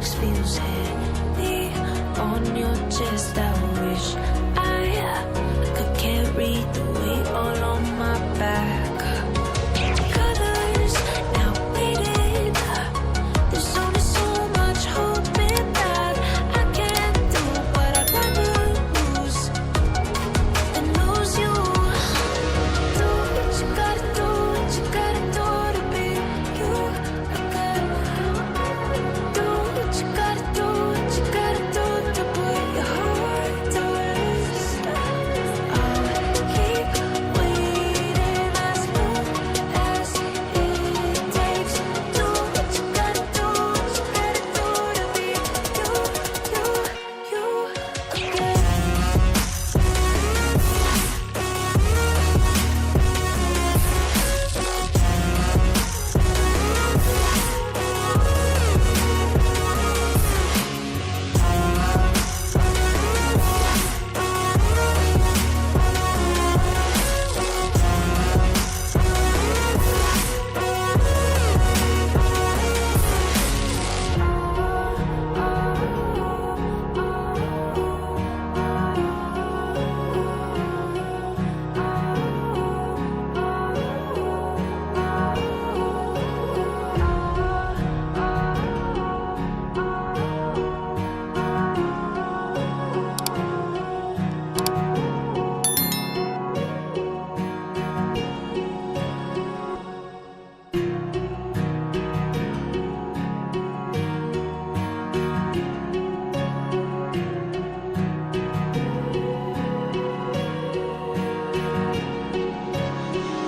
fix feels heavy on your chest. I wish I could carry the weight all on my back. Colors now faded. There's only so much hope in that. I can't do what I'd rather lose than lose you. Do what you gotta do, what you gotta do to be you. Do what you gotta do, what you gotta do to put your heart to rest. I'll keep waiting as long as it takes. Do what you gotta do, what you gotta do to be you again.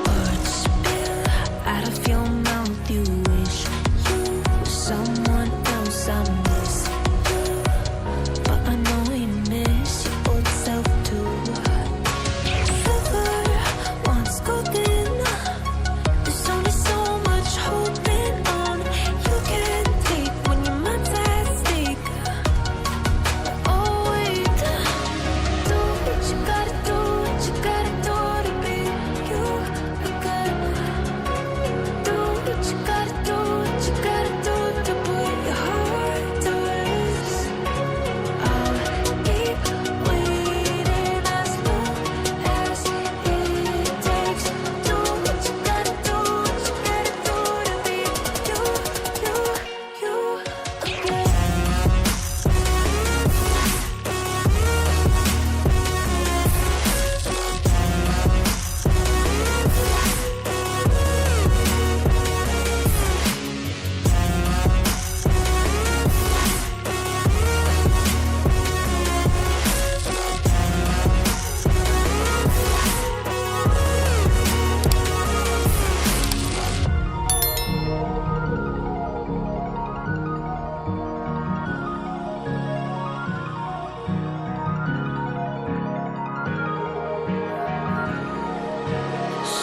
Words spill out of your mouth. You wish you were someone else. I miss you, but I know you miss your old self too. Silver once golden. There's only so much holding on. You can't take when your mind's at stake. Oh wait, do what you gotta do, what you gotta do to be you again. Do what you gotta do, what you gotta do to put your heart to rest. I'll keep waiting as long as it takes. Do what you gotta do, what you gotta do to be you again.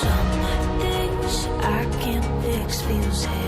Some things I can't fix feels heavy